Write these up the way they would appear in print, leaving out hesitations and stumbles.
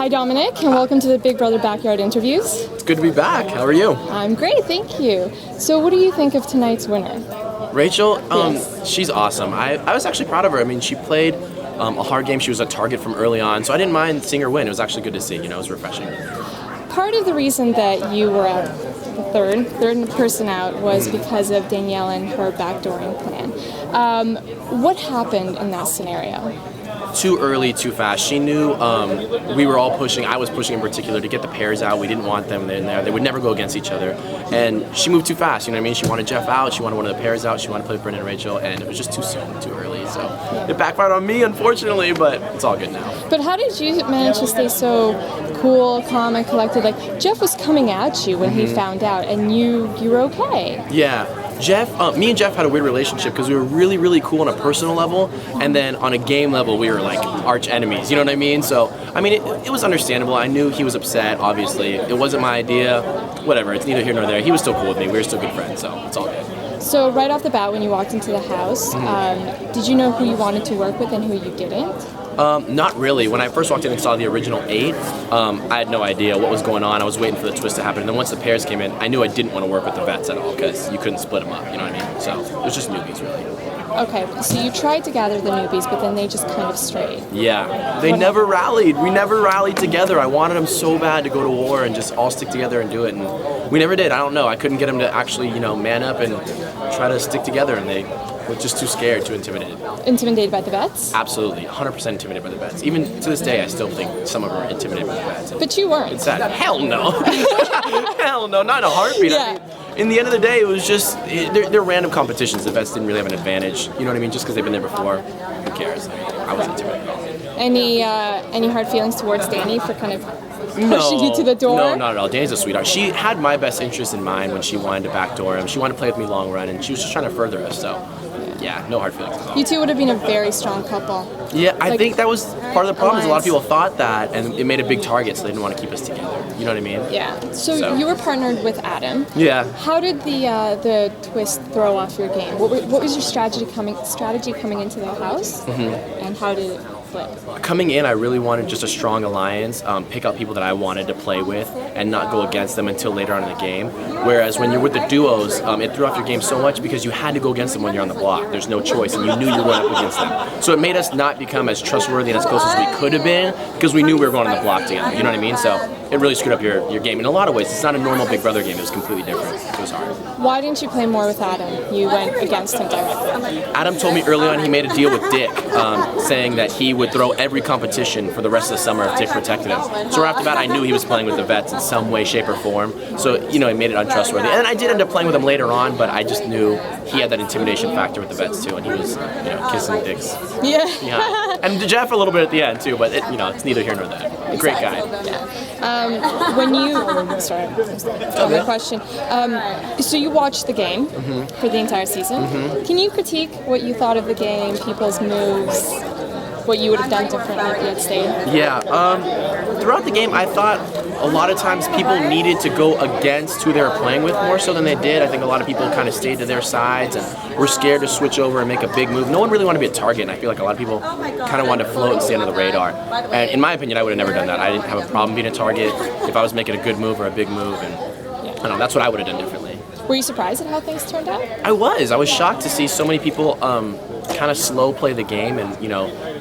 Hi, Dominic, and welcome to the Big Brother Backyard Interviews. It's good to be back. How are you? I'm great, thank you. So what do you think of tonight's winner? Rachel, Yes. she's awesome. I was actually proud of her. I mean, she played a hard game. She was a target from early on, so I didn't mind seeing her win. It was actually good to see. It was refreshing. Part of the reason that you were out, the third person out, was because of Danielle and her backdooring plan. What happened in that scenario? Too early, too fast. She knew we were all pushing. I was pushing in particular to get the pairs out. We didn't want them in there. They would never go against each other. And she moved too fast, you know what I mean? She wanted Jeff out. She wanted one of the pairs out. She wanted to play with Brendan and Rachel. And it was just too soon, too early. So it backfired on me, unfortunately, but it's all good now. But how did you manage to stay so cool, calm, and collected? Like, Jeff was coming at you when he found out, and you were okay. Yeah. Me and Jeff had a weird relationship because we were really, really cool on a personal level, and then on a game level, we were like arch enemies. You know what I mean? So, I mean, it was understandable. I knew he was upset. Obviously, it wasn't my idea. Whatever. It's neither here nor there. He was still cool with me. We were still good friends, so it's all good. So right off the bat, when you walked into the house, did you know who you wanted to work with and who you didn't? Not really. When I first walked in and saw the original 8, I had no idea what was going on. I was waiting for the twist to happen. And then once the pairs came in, I knew I didn't want to work with the vets at all because you couldn't split them up, you know what I mean? So it was just newbies, really. Okay, so you tried to gather the newbies, but then they just kind of strayed. Yeah. They never rallied. We never rallied together. I wanted them so bad to go to war and just all stick together and do it. And we never did. I don't know. I couldn't get them to actually, man up and try to stick together. And they were just too scared, too intimidated. Intimidated by the vets? Absolutely. 100% intimidated by the vets. Even to this day, I still think some of them are intimidated by the vets. But you weren't. It's sad. Hell no. Hell no. Not in a heartbeat. Yeah. I mean, in the end of the day, it was just, they're random competitions. The vets didn't really have an advantage. You know what I mean? Just because they've been there before. Who cares? I wasn't intimidated at all. Any hard feelings towards Danny for kind of pushing you to the door? No, not at all. Danny's a sweetheart. She had my best interest in mind when she wanted to backdoor him. She wanted to play with me long run, and she was just trying to further us. So, yeah, no hard feelings at all. You two would have been a very strong couple. Yeah, I think that was part of the problem. Is a lot of people Alliance. thought that, and it made a big target, so they didn't want to keep us together. You know what I mean? Yeah. So you were partnered with Adam. Yeah. How did the twist throw off your game? What was your strategy coming into the house? And how did it flip? Coming in, I really wanted just a strong alliance, pick out people that I wanted to play with, and not go against them until later on in the game. Whereas when you're with the duos, it threw off your game so much because you had to go against them when you're on the block. There's no choice, and you knew you were going up against them. So it made us not become as trustworthy and as close as we could have been because we knew we were going on the block together. You know what I mean? So it really screwed up your game in a lot of ways. It's not a normal Big Brother game. It was completely different. It was hard. Why didn't you play more with Adam? You went against him directly. Adam told me early on he made a deal with Dick, saying that he would throw every competition for the rest of the summer if Dick protected him. So right after that, I knew he was playing with the vets in some way, shape, or form. So, it made it untrustworthy. And I did end up playing with him later on, but I just knew he had that intimidation factor with the vets too, and he was, kissing Dick's behind. And Jeff a little bit at the end too, but it's neither here nor there. Great guy. When you, sorry, another question. So you watched the game for the entire season. Can you critique what you thought of the game, people's moves, what you would have done differently if you had stayed? Yeah. Throughout the game, I thought a lot of times people needed to go against who they were playing with more so than they did. I think a lot of people kind of stayed to their sides and were scared to switch over and make a big move. No one really wanted to be a target, and I feel like a lot of people kind of wanted to float and stay under the radar. And in my opinion, I would have never done that. I didn't have a problem being a target if I was making a good move or a big move, and I don't know, that's what I would have done differently. Were you surprised at how things turned out? I was shocked to see so many people kind of slow play the game and,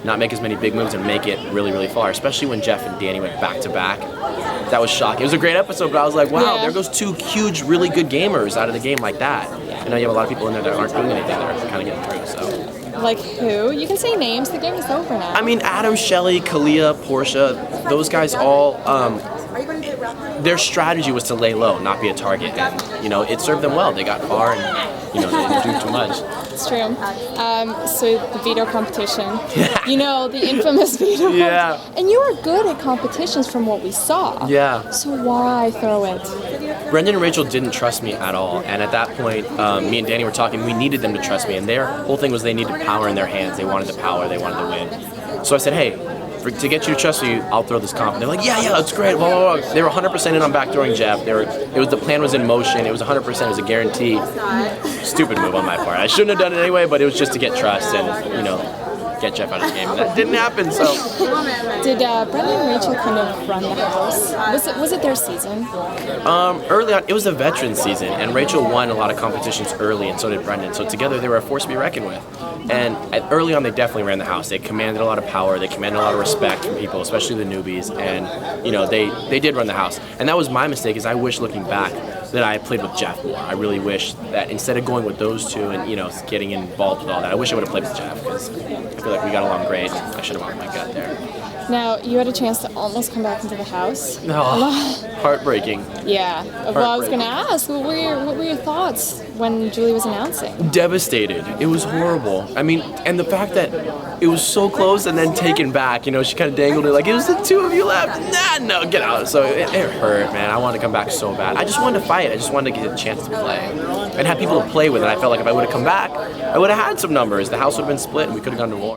not make as many big moves and make it really, really far, especially when Jeff and Danny went back to back. That was shocking. It was a great episode, but I was like, wow, there goes two huge, really good gamers out of the game like that. And now you have a lot of people in there that aren't doing anything, that are kind of getting through, so. Like who? You can say names, the game is over now. I mean, Adam, Shelley, Kalia, Portia, those guys all, their strategy was to lay low, not be a target, and, it served them well. They got far and, they didn't do too much. It's true. So the veto competition, the infamous veto competition. And you were good at competitions from what we saw. Yeah. So why throw it? Brendan and Rachel didn't trust me at all, and at that point, me and Danny were talking, we needed them to trust me, and their whole thing was they needed power in their hands. They wanted the power, they wanted the win. So I said, hey, to get you to trust you, I'll throw this comp. And they're like, yeah, that's great. Blah, blah, blah. They were 100% in on backdooring Jeff. The plan was in motion. It was 100%. It was a guarantee. Stupid move on my part. I shouldn't have done it anyway, but it was just to get trust and, get Jeff out of the game. And that didn't happen, so. Did Brendan and Rachel kind of run the house? Was it their season? Early on, it was a veteran season, and Rachel won a lot of competitions early, and so did Brendan. So together, they were a force to be reckoned with. And early on, they definitely ran the house. They commanded a lot of power. They commanded a lot of respect from people, especially the newbies. And, you know, they did run the house. And that was my mistake, is I wish, looking back, that I had played with Jeff more. I really wish that instead of going with those two and, you know, getting involved with all that, I wish I would have played with Jeff, because I feel like we got along great. I should have opened my gut there. Now, you had a chance to almost come back into the house. Oh, heartbreaking. Yeah. Well, I was going to ask, what were your thoughts when Julie was announcing? Devastated. It was horrible. I mean, and the fact that it was so close and then taken back, you know, she kind of dangled it like, it was the two of you left. Nah, no, get out. So it hurt, man. I wanted to come back so bad. I just wanted to fight. I just wanted to get a chance to play and have people to play with. And I felt like if I would have come back, I would have had some numbers. The house would have been split and we could have gone to war.